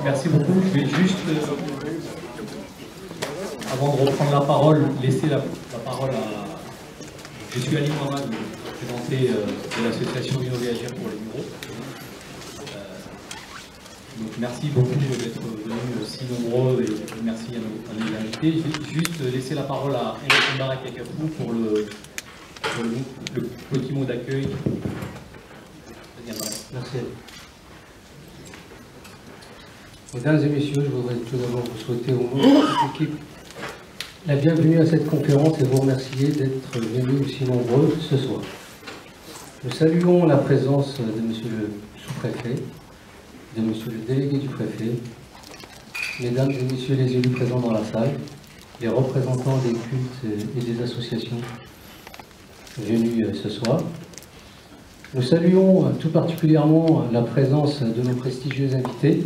Merci beaucoup. Je vais juste, avant de reprendre la parole, laisser la parole à... Je suis Ali Mohamed, représenté de l'association Innover Agir pour les bureaux. Donc merci beaucoup d'être venus si nombreux et merci à nos invités. Je vais juste laisser la parole à Mbara Kakafou pour le petit mot d'accueil. Merci. Mesdames et messieurs, je voudrais tout d'abord vous souhaiter au nom de toute l'équipe la bienvenue à cette conférence et vous remercier d'être venus aussi nombreux ce soir. Nous saluons la présence de Monsieur le sous-préfet, de Monsieur le délégué du préfet, Mesdames et Messieurs les élus présents dans la salle, les représentants des cultes et des associations venus ce soir. Nous saluons tout particulièrement la présence de nos prestigieux invités,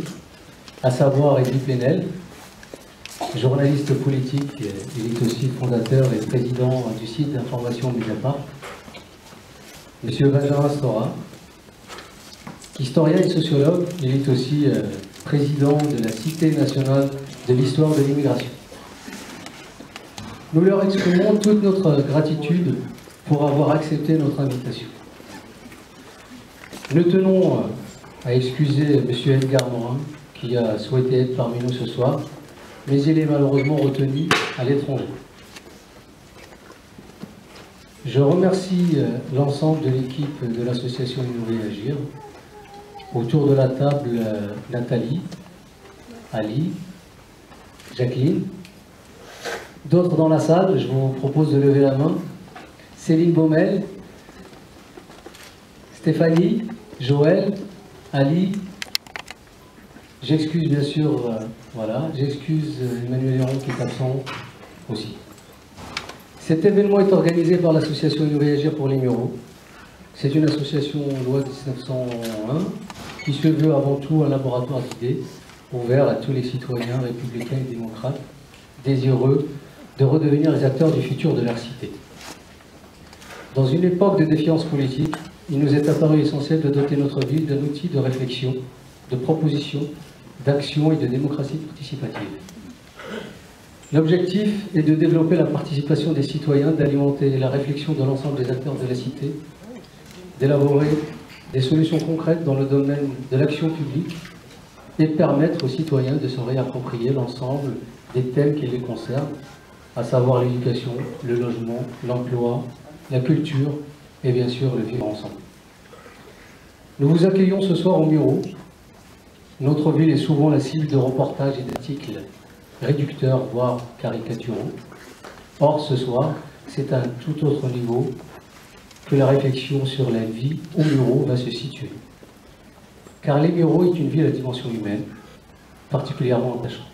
à savoir Eddy Plenel, journaliste politique, il est aussi fondateur et président du site d'information Mediapart. Monsieur Benjamin Stora, historien et sociologue, il est aussi président de la Cité nationale de l'histoire de l'immigration. Nous leur exprimons toute notre gratitude pour avoir accepté notre invitation. Nous tenons à excuser M. Edgar Morin, qui a souhaité être parmi nous ce soir, mais il est malheureusement retenu à l'étranger. Je remercie l'ensemble de l'équipe de l'association Innover Agir. Autour de la table, Nathalie, Ali, Jacqueline. D'autres dans la salle, je vous propose de lever la main. Céline Baumel, Stéphanie, Joël, Ali. J'excuse bien sûr, j'excuse Emmanuel Héron qui est absent aussi. Cet événement est organisé par l'association Innover Agir pour les Mureaux. C'est une association loi 1901 qui se veut avant tout un laboratoire d'idées ouvert à tous les citoyens républicains et démocrates désireux de redevenir les acteurs du futur de leur cité. Dans une époque de défiance politique, il nous est apparu essentiel de doter notre ville d'un outil de réflexion, de proposition, d'action et de démocratie participative. L'objectif est de développer la participation des citoyens, d'alimenter la réflexion de l'ensemble des acteurs de la cité, d'élaborer des solutions concrètes dans le domaine de l'action publique et permettre aux citoyens de se réapproprier l'ensemble des thèmes qui les concernent, à savoir l'éducation, le logement, l'emploi, la culture et bien sûr le vivre ensemble. Nous vous accueillons ce soir au Mureaux. Notre ville est souvent la cible de reportages et d'articles réducteurs, voire caricaturaux. Or, ce soir, c'est à un tout autre niveau que la réflexion sur la vie au Mureaux va se situer. Car les Mureaux est une ville à dimension humaine, particulièrement attachante.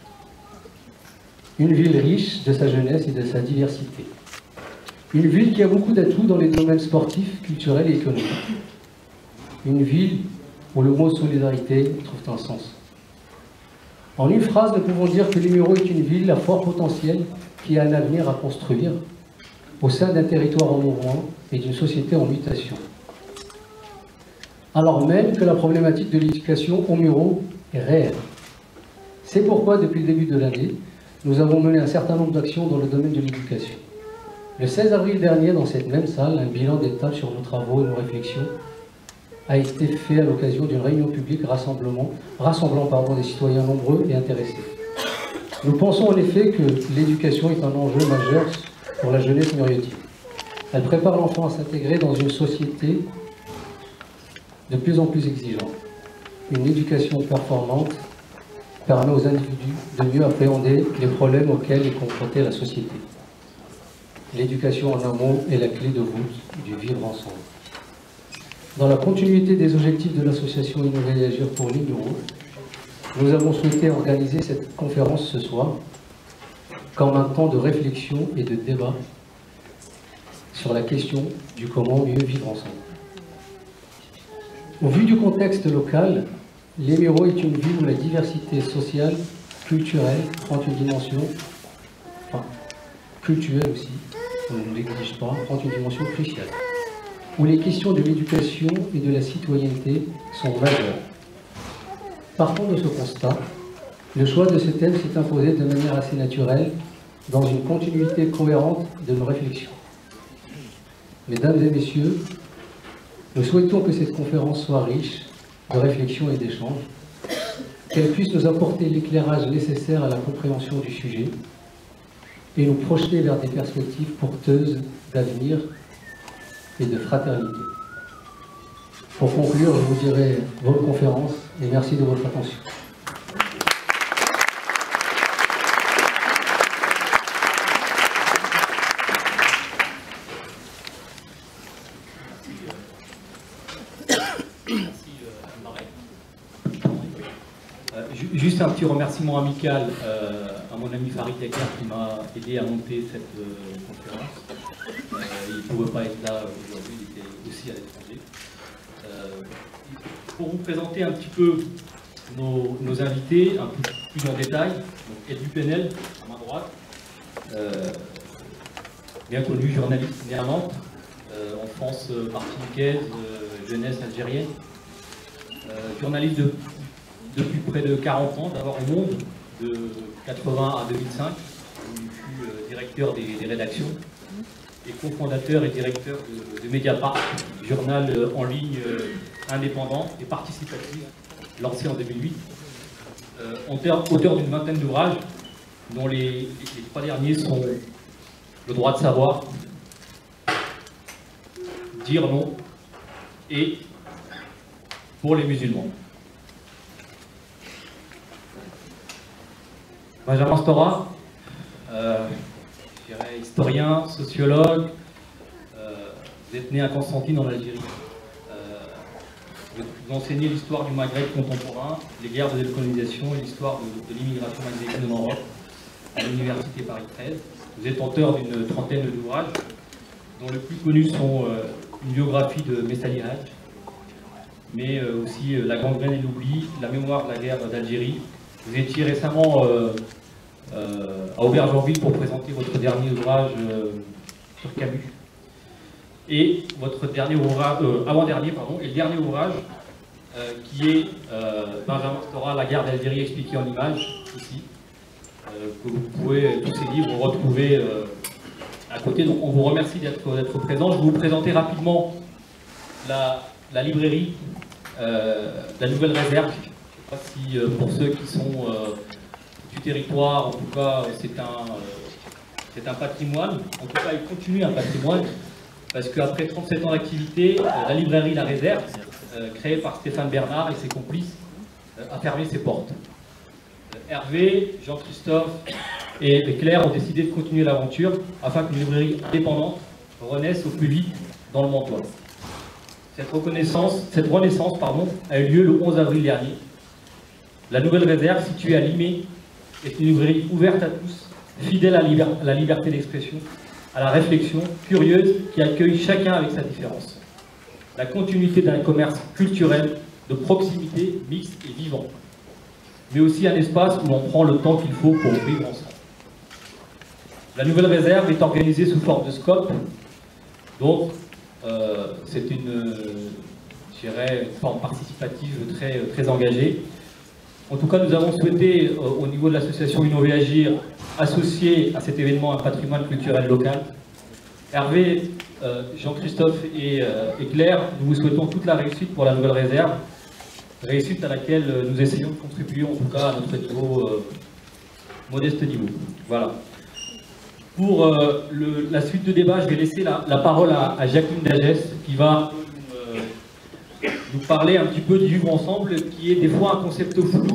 Une ville riche de sa jeunesse et de sa diversité. Une ville qui a beaucoup d'atouts dans les domaines sportifs, culturels et économiques. Une ville où le mot solidarité trouve un sens. En une phrase, nous pouvons dire que les Mureaux est une ville à fort potentiel qui a un avenir à construire au sein d'un territoire en mouvement et d'une société en mutation. Alors même que la problématique de l'éducation aux Mureaux est réelle. C'est pourquoi, depuis le début de l'année, nous avons mené un certain nombre d'actions dans le domaine de l'éducation. Le 16 avril dernier, dans cette même salle, un bilan d'étape sur nos travaux et nos réflexions a été fait à l'occasion d'une réunion publique rassemblant des citoyens nombreux et intéressés. Nous pensons en effet que l'éducation est un enjeu majeur pour la jeunesse muriotique. Elle prépare l'enfant à s'intégrer dans une société de plus en plus exigeante. Une éducation performante permet aux individus de mieux appréhender les problèmes auxquels est confrontée la société. L'éducation en un mot est la clé de voûte du vivre ensemble. Dans la continuité des objectifs de l'association Innover Agir pour les Mureaux, nous avons souhaité organiser cette conférence ce soir comme un temps de réflexion et de débat sur la question du comment mieux vivre ensemble. Au vu du contexte local, les Mureaux est une ville où la diversité sociale, culturelle, prend une dimension, culturelle aussi, on ne l'exige pas, prend une dimension cruciale, où les questions de l'éducation et de la citoyenneté sont majeures. Partant de ce constat, Le choix de ce thème s'est imposé de manière assez naturelle, dans une continuité cohérente de nos réflexions. Mesdames et messieurs, nous souhaitons que cette conférence soit riche de réflexions et d'échanges, qu'elle puisse nous apporter l'éclairage nécessaire à la compréhension du sujet et nous projeter vers des perspectives porteuses d'avenir et de fraternité. Pour conclure, je vous dirai bonne conférence et merci de votre attention. Juste un petit remerciement amical à mon ami Farid Yakar qui m'a aidé à monter cette conférence. Il ne pouvait pas être là aujourd'hui, il était aussi à l'étranger. Pour vous présenter un petit peu nos invités, un peu plus en détail, donc Edu Penel, à ma droite, bien connu journaliste né à Nantes, en France martiniquaise, jeunesse algérienne, journaliste depuis près de 40 ans, d'abord au Monde, de 80 à 2005, où il fut directeur des rédactions, et cofondateur et directeur de Mediapart, journal en ligne indépendant et participatif, lancé en 2008. Auteur d'une vingtaine d'ouvrages, dont les 3 derniers sont Le droit de savoir, Dire non et Pour les musulmans. Benjamin Stora, je dirais historien, sociologue, vous êtes né à Constantine en Algérie. Vous enseignez l'histoire du Maghreb contemporain, les guerres de décolonisation et l'histoire de l'immigration maghrébine en Europe à l'université Paris 13. Vous êtes auteur d'une trentaine d'ouvrages, dont les plus connus sont une biographie de Messali Hadj, mais aussi La gangrène et l'oubli, La mémoire de la guerre d'Algérie. Vous étiez récemment à Aubergenville pour présenter votre dernier ouvrage sur Camus. Et votre dernier ouvrage, avant-dernier, pardon, et le dernier ouvrage qui est Benjamin Stora, La guerre d'Algérie expliquée en images, ici, que vous pouvez, tous ces livres, retrouver à côté. Donc on vous remercie d'être présent. Je vais vous présenter rapidement la librairie, la Nouvelle Réserve. Je ne sais pas si pour ceux qui sont du territoire, en tout cas, c'est un patrimoine. En tout cas, il continue un patrimoine, parce qu'après 37 ans d'activité, la librairie La Réserve, créée par Stéphane Bernard et ses complices, a fermé ses portes. Hervé, Jean-Christophe et Claire ont décidé de continuer l'aventure afin qu'une librairie indépendante renaisse au plus vite dans le Mantois. Cette renaissance a eu lieu le 11 avril dernier. La Nouvelle Réserve, située à Limay, est une librairie ouverte à tous, fidèle à la liberté d'expression, à la réflexion, curieuse, qui accueille chacun avec sa différence. La continuité d'un commerce culturel, de proximité, mixte et vivant, mais aussi un espace où l'on prend le temps qu'il faut pour vivre ensemble. La Nouvelle Réserve est organisée sous forme de scope, donc c'est une forme participative très engagée. En tout cas, nous avons souhaité, au niveau de l'association Innover Agir, associer à cet événement un patrimoine culturel local. Hervé, Jean-Christophe et Claire, nous vous souhaitons toute la réussite pour la Nouvelle Réserve, réussite à laquelle nous essayons de contribuer, en tout cas à notre niveau, modeste niveau. Voilà. Pour la suite de débat, je vais laisser la parole à Jacqueline Dagès, qui va nous parler un petit peu du vivre ensemble, qui est des fois un concept flou,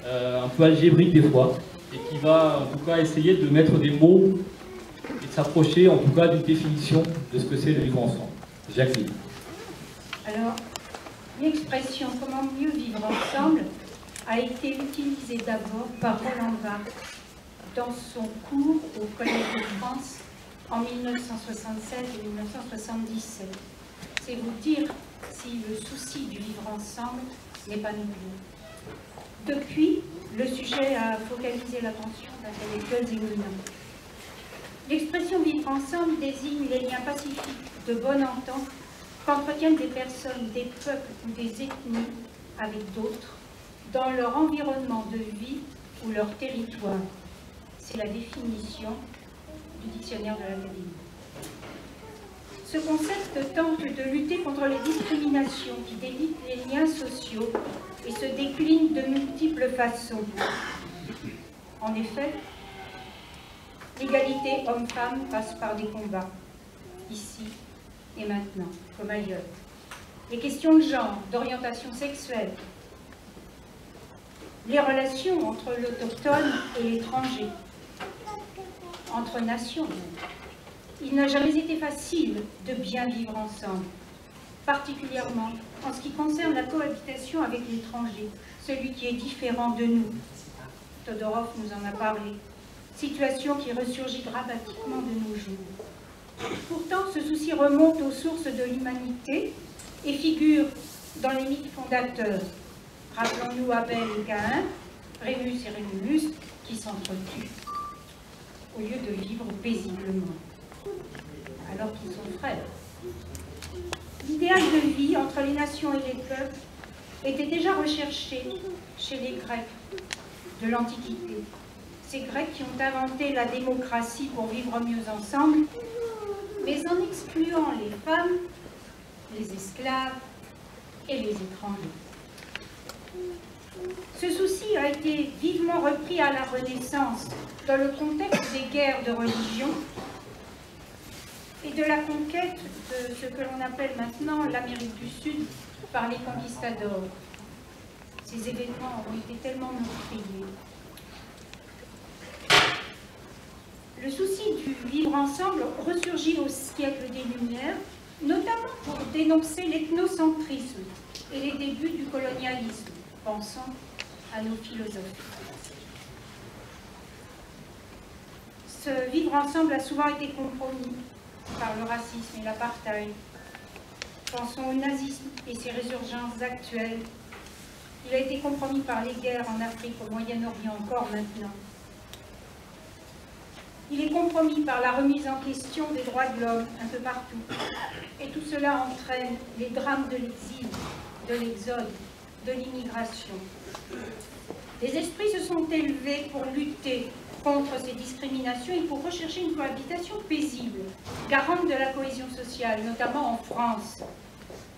un peu algébrique des fois, et qui va en tout cas essayer de mettre des mots et de s'approcher en tout cas d'une définition de ce que c'est le vivre ensemble. Jacqueline. Alors, l'expression « comment mieux vivre ensemble » a été utilisée d'abord par Roland Barthes dans son cours au Collège de France en 1976 et 1977. C'est vous dire si le souci du vivre ensemble n'est pas nouveau. Depuis, le sujet a focalisé l'attention d'intellectuels éminents. L'expression vivre ensemble désigne les liens pacifiques de bonne entente qu'entretiennent des personnes, des peuples ou des ethnies avec d'autres dans leur environnement de vie ou leur territoire. C'est la définition du dictionnaire de l'Académie. Ce concept tente de lutter contre les discriminations qui délitent les liens sociaux et se déclinent de multiples façons. En effet, l'égalité homme-femme passe par des combats, ici et maintenant, comme ailleurs. Les questions de genre, d'orientation sexuelle, les relations entre l'autochtone et l'étranger, entre nations. Il n'a jamais été facile de bien vivre ensemble, particulièrement en ce qui concerne la cohabitation avec l'étranger, celui qui est différent de nous. Todorov nous en a parlé. Situation qui ressurgit dramatiquement de nos jours. Pourtant, ce souci remonte aux sources de l'humanité et figure dans les mythes fondateurs. Rappelons-nous Abel et Caïn, Rémus et Rémus, qui s'entretuent au lieu de vivre paisiblement, alors qu'ils sont frères. L'idéal de vie entre les nations et les peuples était déjà recherché chez les Grecs de l'Antiquité. Ces Grecs qui ont inventé la démocratie pour vivre mieux ensemble, mais en excluant les femmes, les esclaves et les étrangers. Ce souci a été vivement repris à la Renaissance dans le contexte des guerres de religion et de la conquête de ce que l'on appelle maintenant l'Amérique du Sud par les conquistadors. Ces événements ont été tellement meurtriers. Le souci du vivre ensemble ressurgit au siècle des Lumières, notamment pour dénoncer l'ethnocentrisme et les débuts du colonialisme. Pensons à nos philosophes. Ce vivre ensemble a souvent été compromis par le racisme et l'apartheid. Pensons au nazisme et ses résurgences actuelles. Il a été compromis par les guerres en Afrique, au Moyen-Orient, encore maintenant. Il est compromis par la remise en question des droits de l'homme un peu partout. Et tout cela entraîne les drames de l'exil, de l'exode, de l'immigration. Les esprits se sont élevés pour lutter contre ces discriminations et pour rechercher une cohabitation paisible, garante de la cohésion sociale, notamment en France.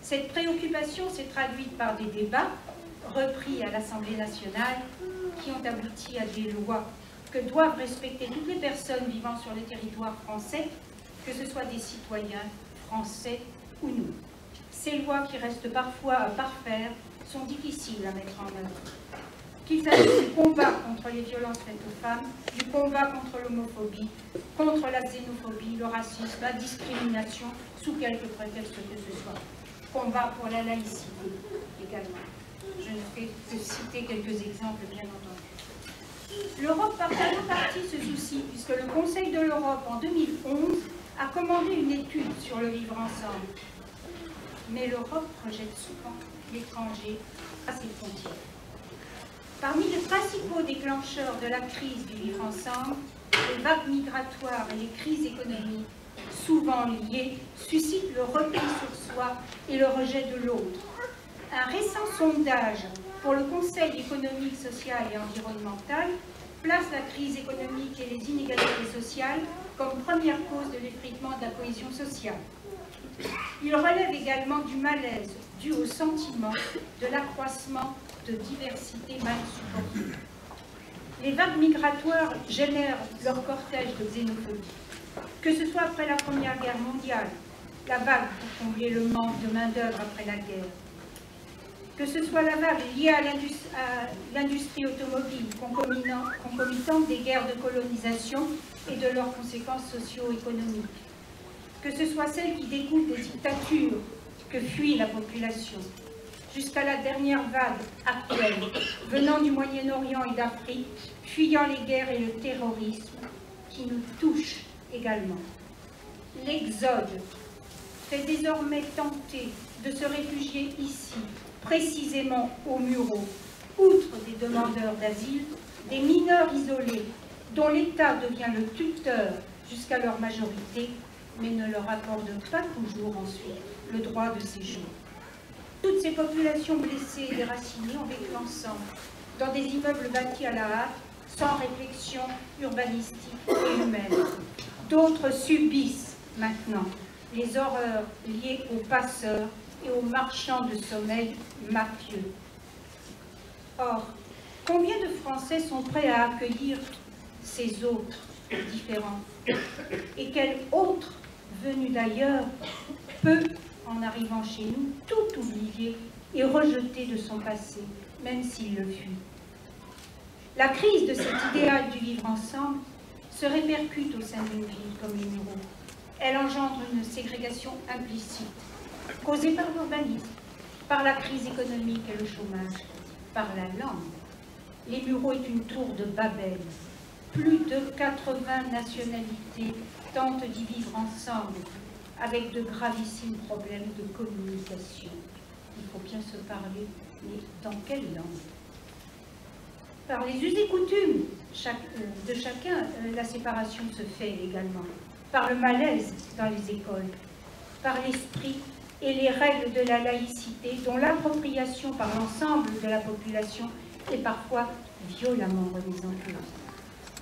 Cette préoccupation s'est traduite par des débats repris à l'Assemblée nationale qui ont abouti à des lois que doivent respecter toutes les personnes vivant sur le territoire français, que ce soit des citoyens français ou nous. Ces lois qui restent parfois à parfaire sont difficiles à mettre en œuvre. Qu'il s'agisse du combat contre les violences faites aux femmes, du combat contre l'homophobie, contre la xénophobie, le racisme, la discrimination, sous quelque prétexte que ce soit. Combat pour la laïcité également. Je ne fais que citer quelques exemples, bien entendu. L'Europe partage en partie ce souci, puisque le Conseil de l'Europe, en 2011, a commandé une étude sur le vivre ensemble. Mais l'Europe projette souvent l'étranger à ses frontières. Parmi les principaux déclencheurs de la crise du vivre ensemble, les vagues migratoires et les crises économiques, souvent liées, suscitent le repli sur soi et le rejet de l'autre. Un récent sondage pour le Conseil économique, social et environnemental place la crise économique et les inégalités sociales comme première cause de l'effritement de la cohésion sociale. Il relève également du malaise dû au sentiment de l'accroissement de diversité mal supportée. Les vagues migratoires génèrent leur cortège de xénophobie. Que ce soit après la Première Guerre mondiale, la vague pour combler le manque de main-d'œuvre après la guerre, que ce soit la vague liée à l'industrie automobile, concomitante des guerres de colonisation et de leurs conséquences socio-économiques, que ce soit celle qui découle des dictatures que fuit la population, jusqu'à la dernière vague actuelle, venant du Moyen-Orient et d'Afrique, fuyant les guerres et le terrorisme, qui nous touchent également. L'exode fait désormais tenter de se réfugier ici, précisément aux Mureaux, outre des demandeurs d'asile, des mineurs isolés, dont l'État devient le tuteur jusqu'à leur majorité, mais ne leur accorde pas toujours ensuite le droit de séjour. Toutes ces populations blessées et déracinées ont vécu ensemble, dans des immeubles bâtis à la hâte, sans réflexion urbanistique et humaine. D'autres subissent maintenant les horreurs liées aux passeurs et aux marchands de sommeil mafieux. Or, combien de Français sont prêts à accueillir ces autres différents? Et quel autre venu d'ailleurs peut, en arrivant chez nous, tout oublier et rejeter de son passé, même s'il le fuit? La crise de cet idéal du vivre ensemble se répercute au sein d'une ville comme les Mureaux. Elle engendre une ségrégation implicite, causée par l'urbanisme, par la crise économique et le chômage, par la langue. Les Mureaux est une tour de Babel. Plus de 80 nationalités tentent d'y vivre ensemble, avec de gravissimes problèmes de communication. Il faut bien se parler, mais dans quelle langue? Par les us et coutumes de chacun, la séparation se fait également. Par le malaise dans les écoles, par l'esprit et les règles de la laïcité, dont l'appropriation par l'ensemble de la population est parfois violemment remise en cause.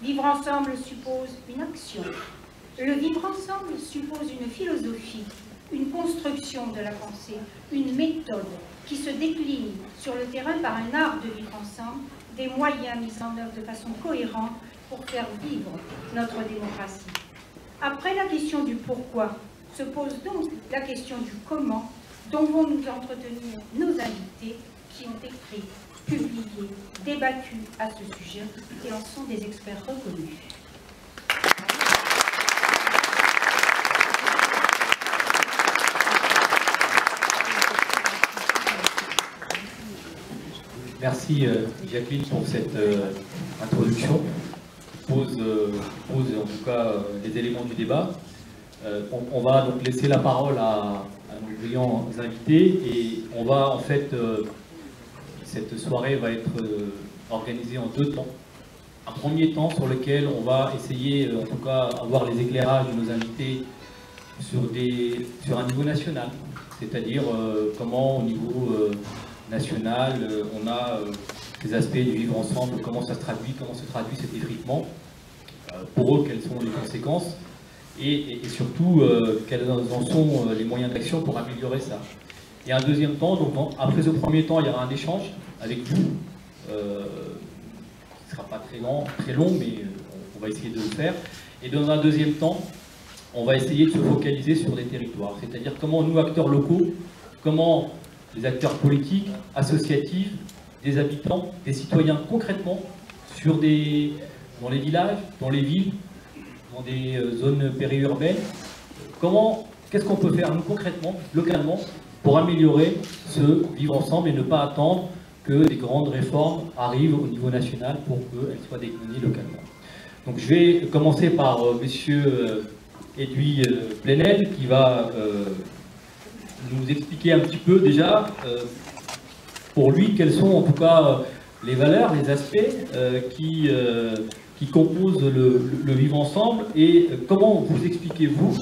Vivre ensemble suppose une action. Le vivre ensemble suppose une philosophie, une construction de la pensée, une méthode qui se décline sur le terrain par un art de vivre ensemble, des moyens mis en œuvre de façon cohérente pour faire vivre notre démocratie. Après la question du pourquoi, se pose donc la question du comment, dont vont nous entretenir nos invités qui ont écrit, publié, débattu à ce sujet et en sont des experts reconnus. Merci Jacqueline pour cette introduction. Pose en tout cas les éléments du débat. On va donc laisser la parole à nos brillants invités et on va en fait, cette soirée va être organisée en deux temps. Un premier temps sur lequel on va essayer en tout cas avoir les éclairages de nos invités sur un niveau national, c'est-à-dire comment au niveau national on a ces aspects du vivre ensemble, comment ça se traduit, comment se traduit cet effritement, pour eux quelles sont les conséquences et surtout quels en sont les moyens d'action pour améliorer ça. Et un deuxième temps, donc après ce premier temps il y aura un échange avec vous, qui ne sera pas très long mais on va essayer de le faire. Et dans un deuxième temps, on va essayer de se focaliser sur des territoires, c'est-à-dire comment nous acteurs locaux, comment les acteurs politiques, associatifs, des habitants, des citoyens concrètement, dans les villages, dans les villes, dans des zones périurbaines, qu'est-ce qu'on peut faire nous concrètement, localement, pour améliorer ce vivre ensemble et ne pas attendre que des grandes réformes arrivent au niveau national pour qu'elles soient déclinées localement. Donc je vais commencer par monsieur Edoui Plenel qui va nous expliquer un petit peu déjà, pour lui, quelles sont en tout cas les valeurs, les aspects qui composent le vivre ensemble et comment vous expliquez-vous,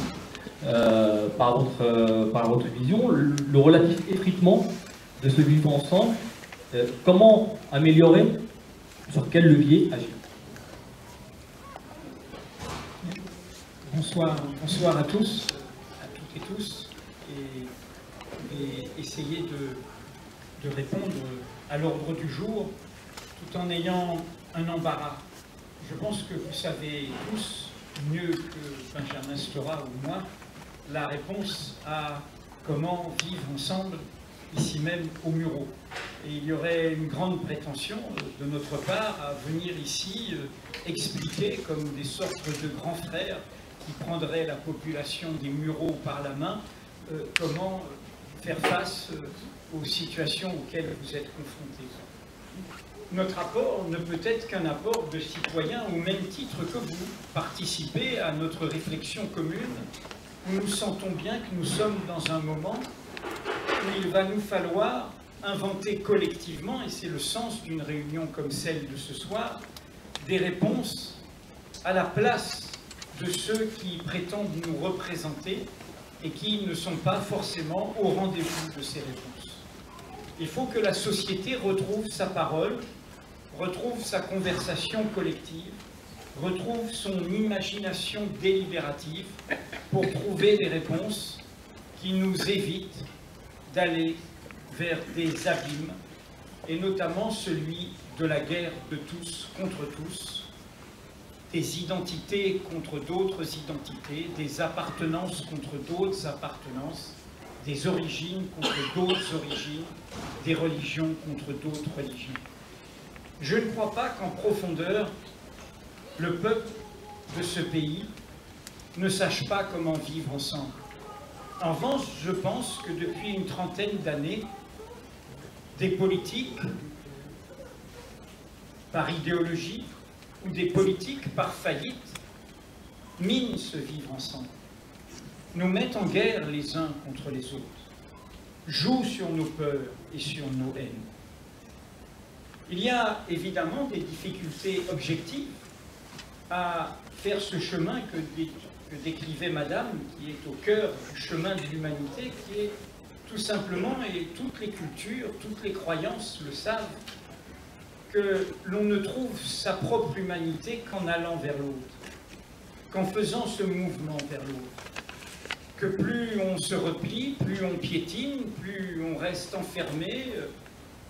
par votre vision, le relatif effritement de ce vivre ensemble, comment améliorer, sur quel levier agir. Bonsoir à tous, à toutes et tous, et essayer de répondre à l'ordre du jour tout en ayant un embarras. Je pense que vous savez tous, mieux que Benjamin Stora ou moi, la réponse à comment vivre ensemble ici même aux Mureaux. Et il y aurait une grande prétention de notre part à venir ici expliquer comme des sortes de grands frères qui prendraient la population des Mureaux par la main comment faire face aux situations auxquelles vous êtes confrontés. Notre apport ne peut être qu'un apport de citoyens au même titre que vous. Participez à notre réflexion commune où nous sentons bien que nous sommes dans un moment où il va nous falloir inventer collectivement, et c'est le sens d'une réunion comme celle de ce soir, des réponses à la place de ceux qui prétendent nous représenter et qui ne sont pas forcément au rendez-vous de ces réponses. Il faut que la société retrouve sa parole, retrouve sa conversation collective, retrouve son imagination délibérative pour trouver des réponses qui nous évitent d'aller vers des abîmes, et notamment celui de la guerre de tous contre tous, des identités contre d'autres identités, des appartenances contre d'autres appartenances, des origines contre d'autres origines, des religions contre d'autres religions. Je ne crois pas qu'en profondeur, le peuple de ce pays ne sache pas comment vivre ensemble. En revanche, je pense que depuis une trentaine d'années, des politiques, par idéologie, ou des politiques par faillite, minent ce vivre ensemble, nous mettent en guerre les uns contre les autres, jouent sur nos peurs et sur nos haines. Il y a évidemment des difficultés objectives à faire ce chemin que décrivait Madame, qui est au cœur du chemin de l'humanité, qui est tout simplement, et toutes les cultures, toutes les croyances le savent, que l'on ne trouve sa propre humanité qu'en allant vers l'autre, qu'en faisant ce mouvement vers l'autre. Que plus on se replie, plus on piétine, plus on reste enfermé,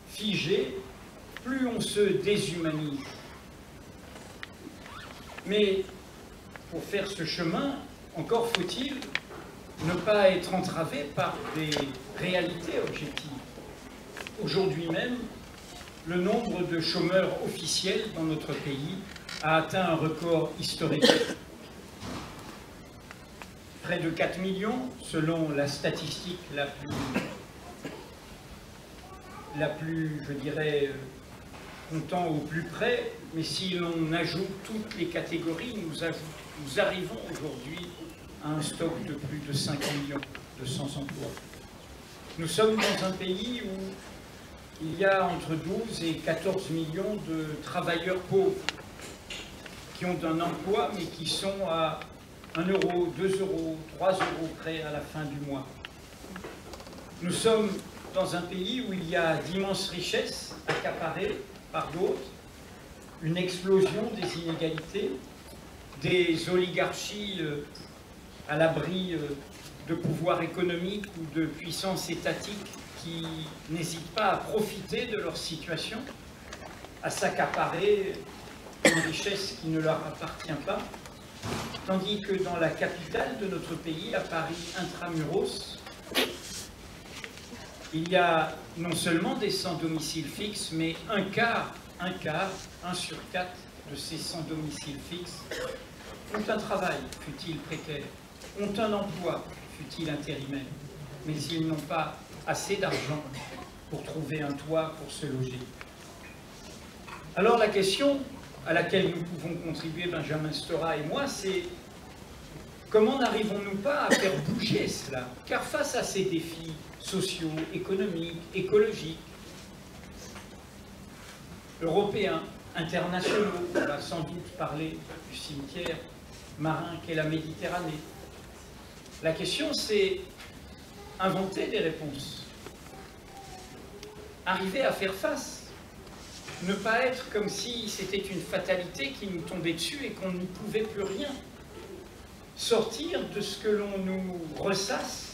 figé, plus on se déshumanise. Mais pour faire ce chemin, encore faut-il ne pas être entravé par des réalités objectives. Aujourd'hui même, le nombre de chômeurs officiels dans notre pays a atteint un record historique. Près de 4 millions, selon la statistique la plus, je dirais, comptant au plus près, mais si l'on ajoute toutes les catégories, nous arrivons aujourd'hui à un stock de plus de 5 millions de sans-emploi. Nous sommes dans un pays où il y a entre 12 et 14 millions de travailleurs pauvres qui ont un emploi mais qui sont à 1 euro, 2 euros, 3 euros près à la fin du mois. Nous sommes dans un pays où il y a d'immenses richesses accaparées par d'autres, une explosion des inégalités, des oligarchies à l'abri de pouvoir économique ou de puissance étatique qui n'hésitent pas à profiter de leur situation, à s'accaparer une richesse qui ne leur appartient pas, tandis que dans la capitale de notre pays, à Paris intramuros, il y a non seulement des sans-domicile fixe, mais un sur 4 de ces sans-domicile fixe ont un travail, fût-il précaire, ont un emploi, fût-il intérimaire, mais ils n'ont pas assez d'argent pour trouver un toit pour se loger. Alors la question à laquelle nous pouvons contribuer, Benjamin Stora et moi, c'est comment n'arrivons-nous pas à faire bouger cela? Car face à ces défis sociaux, économiques, écologiques, européens, internationaux, on va sans doute parler du cimetière marin qu'est la Méditerranée. La question, c'est inventer des réponses, arriver à faire face, ne pas être comme si c'était une fatalité qui nous tombait dessus et qu'on n'y pouvait plus rien, sortir de ce que l'on nous ressasse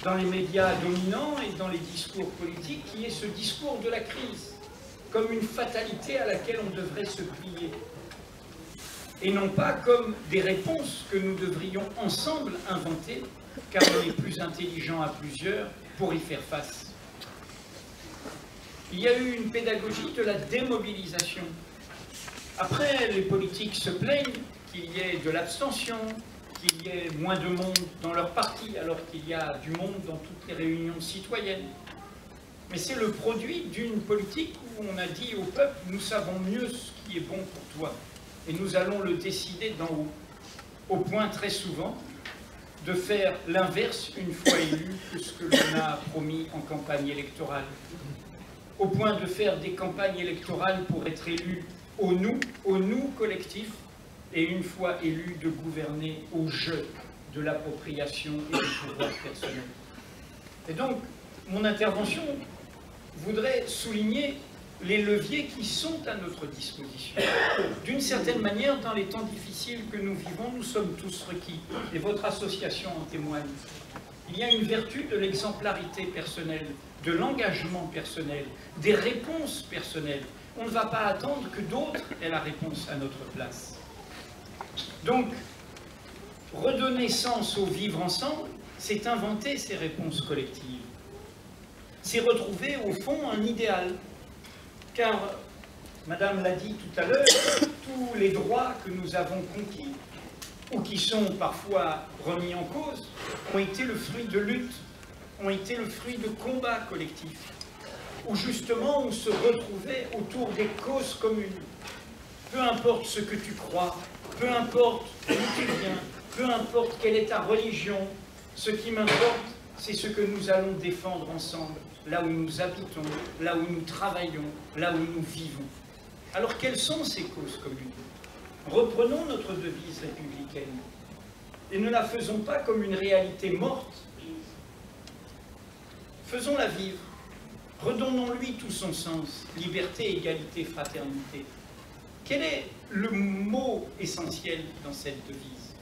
dans les médias dominants et dans les discours politiques, qui est ce discours de la crise, comme une fatalité à laquelle on devrait se plier, et non pas comme des réponses que nous devrions ensemble inventer, car on est plus intelligent à plusieurs pour y faire face. Il y a eu une pédagogie de la démobilisation. Après, les politiques se plaignent qu'il y ait de l'abstention, qu'il y ait moins de monde dans leur parti, alors qu'il y a du monde dans toutes les réunions citoyennes. Mais c'est le produit d'une politique où on a dit au peuple, nous savons mieux ce qui est bon pour toi, et nous allons le décider d'en haut, au point très souvent de faire l'inverse une fois élu que ce que l'on a promis en campagne électorale, au point de faire des campagnes électorales pour être élu au nous collectif, et une fois élu de gouverner au jeu de l'appropriation et du pouvoir personnel. Et donc, mon intervention voudrait souligner les leviers qui sont à notre disposition. D'une certaine manière, dans les temps difficiles que nous vivons, nous sommes tous requis, et votre association en témoigne. Il y a une vertu de l'exemplarité personnelle, de l'engagement personnel, des réponses personnelles. On ne va pas attendre que d'autres aient la réponse à notre place. Donc, redonner sens au vivre ensemble, c'est inventer ces réponses collectives. C'est retrouver, au fond, un idéal. Car, Madame l'a dit tout à l'heure, tous les droits que nous avons conquis, ou qui sont parfois remis en cause, ont été le fruit de luttes, ont été le fruit de combats collectifs, où justement on se retrouvait autour des causes communes. Peu importe ce que tu crois, peu importe d'où tu viens, peu importe quelle est ta religion, ce qui m'importe, c'est ce que nous allons défendre ensemble, là où nous habitons, là où nous travaillons, là où nous vivons. Alors quelles sont ces causes communes? Reprenons notre devise républicaine et ne la faisons pas comme une réalité morte. Faisons-la vivre, redonnons-lui tout son sens, liberté, égalité, fraternité. Quel est le mot essentiel dans cette devise?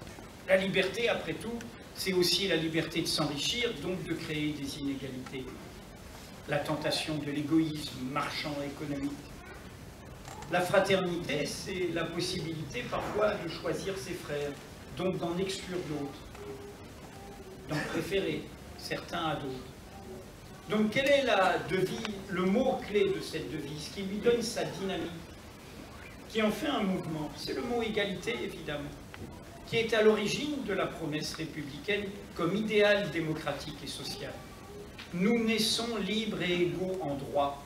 La liberté, après tout, c'est aussi la liberté de s'enrichir, donc de créer des inégalités. La tentation de l'égoïsme marchand économique. La fraternité, c'est la possibilité parfois de choisir ses frères, donc d'en exclure d'autres, d'en préférer certains à d'autres. Donc quelle est la devise, le mot-clé de cette devise qui lui donne sa dynamique, qui en fait un mouvement? C'est le mot égalité, évidemment, qui est à l'origine de la promesse républicaine comme idéal démocratique et social. Nous naissons libres et égaux en droit.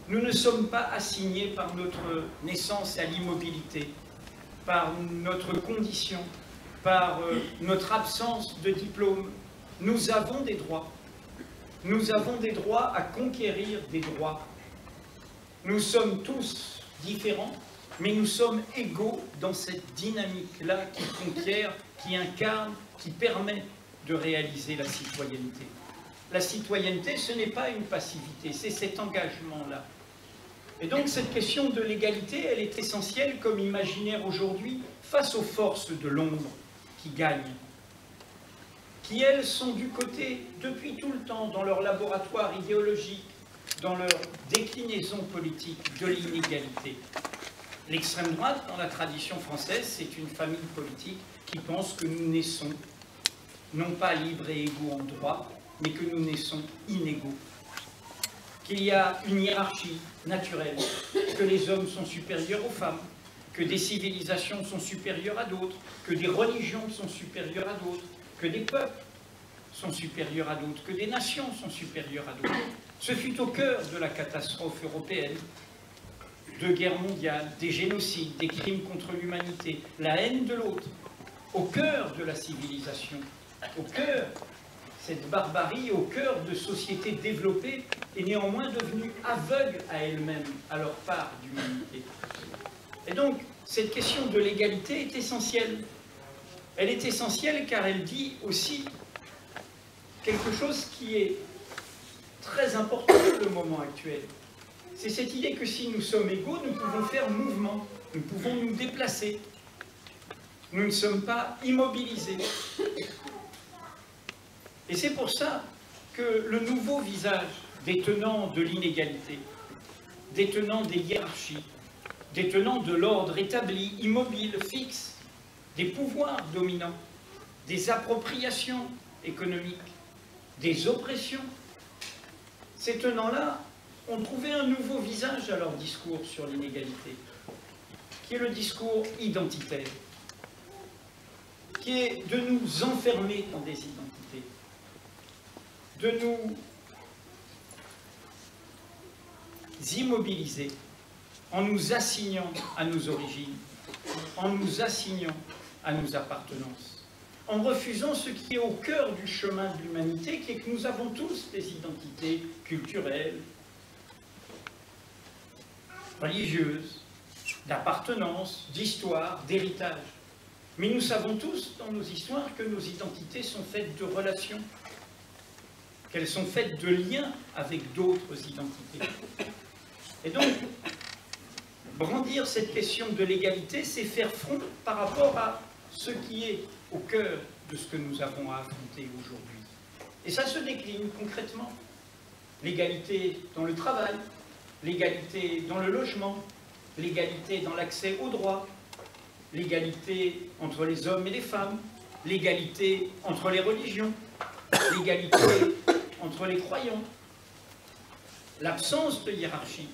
Nous ne sommes pas assignés par notre naissance à l'immobilité, par notre condition, par notre absence de diplôme. Nous avons des droits. Nous avons des droits à conquérir des droits. Nous sommes tous différents, mais nous sommes égaux dans cette dynamique-là qui conquiert, qui incarne, qui permet de réaliser la citoyenneté. La citoyenneté, ce n'est pas une passivité, c'est cet engagement-là. Et donc cette question de l'égalité, elle est essentielle comme imaginaire aujourd'hui face aux forces de l'ombre qui gagnent, qui elles sont du côté, depuis tout le temps, dans leur laboratoire idéologique, dans leur déclinaison politique de l'inégalité. L'extrême droite, dans la tradition française, c'est une famille politique qui pense que nous naissons, non pas libres et égaux en droit, mais que nous naissons inégaux. Qu'il y a une hiérarchie naturelle, que les hommes sont supérieurs aux femmes, que des civilisations sont supérieures à d'autres, que des religions sont supérieures à d'autres, que des peuples sont supérieurs à d'autres, que des nations sont supérieures à d'autres. Ce fut au cœur de la catastrophe européenne, de guerres mondiales, des génocides, des crimes contre l'humanité, la haine de l'autre, au cœur de la civilisation, au cœur, cette barbarie, au cœur de sociétés développées et néanmoins devenues aveugles à elles-mêmes, à leur part d'humanité. Et donc, cette question de l'égalité est essentielle. Elle est essentielle car elle dit aussi quelque chose qui est très important dans le moment actuel. C'est cette idée que si nous sommes égaux, nous pouvons faire mouvement, nous pouvons nous déplacer. Nous ne sommes pas immobilisés. Et c'est pour ça que le nouveau visage des tenants de l'inégalité, des tenants des hiérarchies, des tenants de l'ordre établi, immobile, fixe, des pouvoirs dominants, des appropriations économiques, des oppressions, ces tenants-là ont trouvé un nouveau visage à leur discours sur l'inégalité, qui est le discours identitaire, qui est de nous enfermer dans des identités, de nous immobiliser en nous assignant à nos origines, en nous assignant à nos appartenances, en refusant ce qui est au cœur du chemin de l'humanité, qui est que nous avons tous des identités culturelles, religieuses, d'appartenance, d'histoire, d'héritage. Mais nous savons tous dans nos histoires que nos identités sont faites de relations. qu'elles sont faites de liens avec d'autres identités. Et donc, brandir cette question de l'égalité, c'est faire front par rapport à ce qui est au cœur de ce que nous avons à affronter aujourd'hui. Et ça se décline concrètement. L'égalité dans le travail, l'égalité dans le logement, l'égalité dans l'accès aux droits, l'égalité entre les hommes et les femmes, l'égalité entre les religions, l'égalité entre les croyants, l'absence de hiérarchie,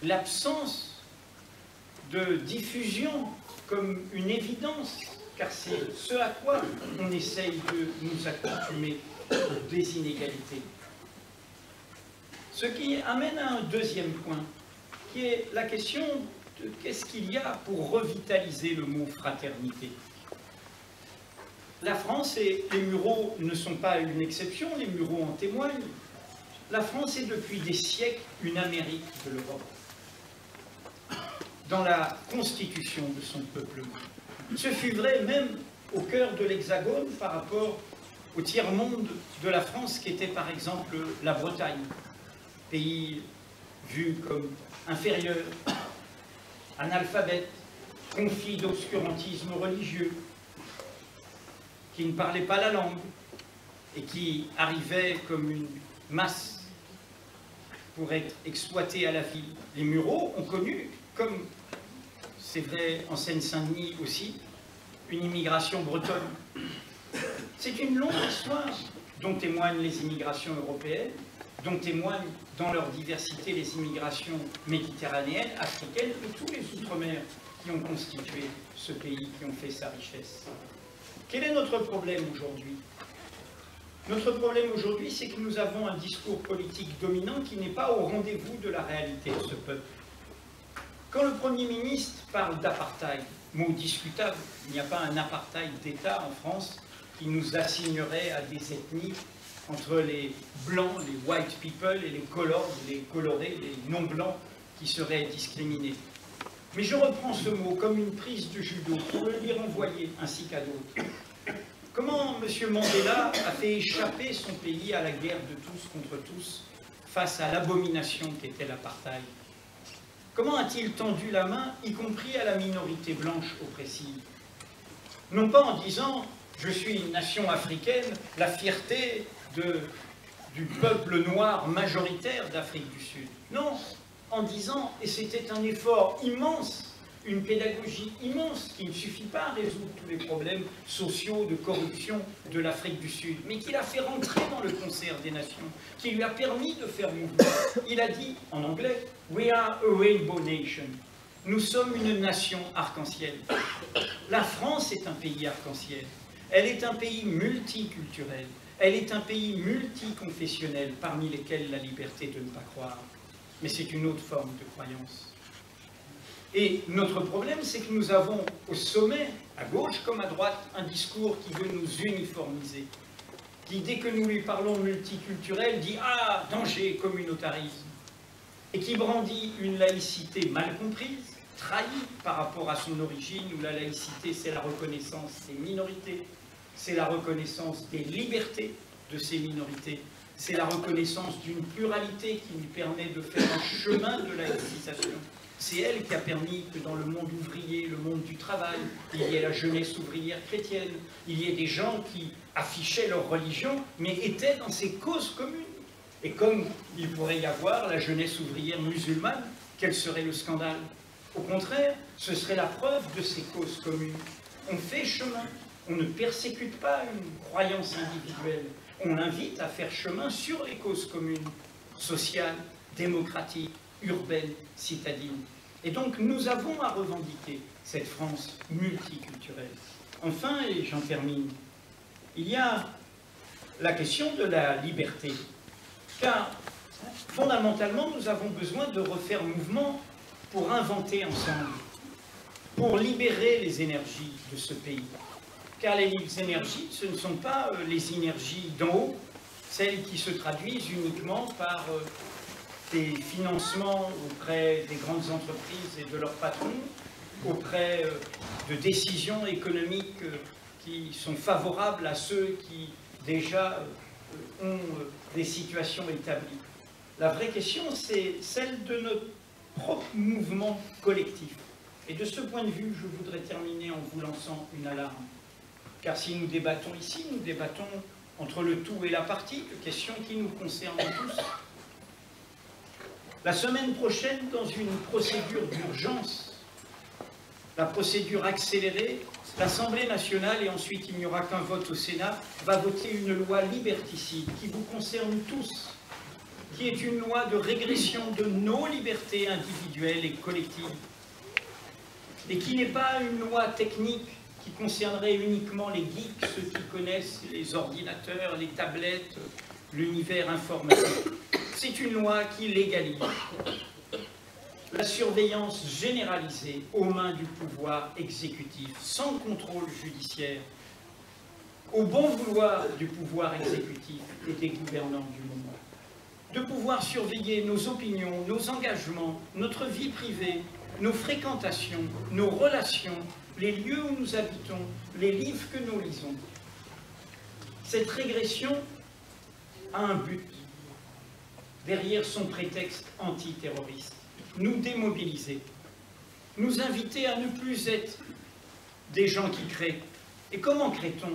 l'absence de diffusion comme une évidence, car c'est ce à quoi on essaye de nous accoutumer pour des inégalités. Ce qui amène à un deuxième point, qui est la question de qu'est-ce qu'il y a pour revitaliser le mot fraternité. La France, et les Mureaux ne sont pas une exception, les Mureaux en témoignent, la France est depuis des siècles une Amérique de l'Europe, dans la constitution de son peuplement. Ce fut vrai même au cœur de l'Hexagone par rapport au tiers-monde de la France qui était par exemple la Bretagne, pays vu comme inférieur, analphabète, conflit d'obscurantisme religieux, qui ne parlait pas la langue et qui arrivait comme une masse pour être exploité à la ville. Les Mureaux ont connu, comme c'est vrai en Seine-Saint-Denis aussi, une immigration bretonne. C'est une longue histoire dont témoignent les immigrations européennes, dont témoignent dans leur diversité les immigrations méditerranéennes, africaines et tous les outre-mer qui ont constitué ce pays, qui ont fait sa richesse. Quel est notre problème aujourd'hui? Notre problème aujourd'hui, c'est que nous avons un discours politique dominant qui n'est pas au rendez-vous de la réalité de ce peuple. Quand le Premier ministre parle d'apartheid, mot discutable, il n'y a pas un apartheid d'État en France qui nous assignerait à des ethnies entre les blancs, les white people, et les colorés, les non-blancs qui seraient discriminés. Mais je reprends ce mot comme une prise de judo pour le lui renvoyer, ainsi qu'à d'autres. Comment M. Mandela a fait échapper son pays à la guerre de tous contre tous face à l'abomination qu'était l'apartheid? Comment a-t-il tendu la main, y compris à la minorité blanche oppressive? Non pas en disant « je suis une nation africaine, la fierté du peuple noir majoritaire d'Afrique du Sud ». Non, en disant, et c'était un effort immense, une pédagogie immense, qui ne suffit pas à résoudre tous les problèmes sociaux de corruption de l'Afrique du Sud, mais qui l'a fait rentrer dans le concert des nations, qui lui a permis de faire mouvement. Il a dit, en anglais, « We are a rainbow nation ». Nous sommes une nation arc-en-ciel. La France est un pays arc-en-ciel. Elle est un pays multiculturel. Elle est un pays multiconfessionnel, parmi lesquels la liberté de ne pas croire. Mais c'est une autre forme de croyance. Et notre problème, c'est que nous avons au sommet, à gauche comme à droite, un discours qui veut nous uniformiser, qui, dès que nous lui parlons multiculturel, dit « Ah, danger, communautarisme », et qui brandit une laïcité mal comprise, trahie par rapport à son origine, où la laïcité, c'est la reconnaissance des minorités, c'est la reconnaissance des libertés de ces minorités, c'est la reconnaissance d'une pluralité qui nous permet de faire un chemin de laïcisation. C'est elle qui a permis que dans le monde ouvrier, le monde du travail, il y ait la jeunesse ouvrière chrétienne, il y ait des gens qui affichaient leur religion, mais étaient dans ces causes communes. Et comme il pourrait y avoir la jeunesse ouvrière musulmane, quel serait le scandale? Au contraire, ce serait la preuve de ces causes communes. On fait chemin, on ne persécute pas une croyance individuelle, on invite à faire chemin sur les causes communes, sociales, démocratiques, urbaine, citadine. Et donc nous avons à revendiquer cette France multiculturelle. Enfin, et j'en termine, il y a la question de la liberté. Car fondamentalement, nous avons besoin de refaire mouvement pour inventer ensemble, pour libérer les énergies de ce pays. Car les énergies, ce ne sont pas les énergies d'en haut, celles qui se traduisent uniquement par des financements auprès des grandes entreprises et de leurs patrons, auprès de décisions économiques qui sont favorables à ceux qui déjà ont des situations établies. La vraie question, c'est celle de notre propre mouvement collectif. Et de ce point de vue, je voudrais terminer en vous lançant une alarme. Car si nous débattons ici, nous débattons entre le tout et la partie, de questions qui nous concernent tous. La semaine prochaine, dans une procédure d'urgence, la procédure accélérée, l'Assemblée nationale, et ensuite il n'y aura qu'un vote au Sénat, va voter une loi liberticide qui vous concerne tous, qui est une loi de régression de nos libertés individuelles et collectives, et qui n'est pas une loi technique qui concernerait uniquement les geeks, ceux qui connaissent les ordinateurs, les tablettes, l'univers informatique. C'est une loi qui légalise la surveillance généralisée aux mains du pouvoir exécutif, sans contrôle judiciaire, au bon vouloir du pouvoir exécutif et des gouvernants du moment. De pouvoir surveiller nos opinions, nos engagements, notre vie privée, nos fréquentations, nos relations, les lieux où nous habitons, les livres que nous lisons. Cette régression a un but, derrière son prétexte antiterroriste. Nous démobiliser, nous inviter à ne plus être des gens qui créent. Et comment crée-t-on?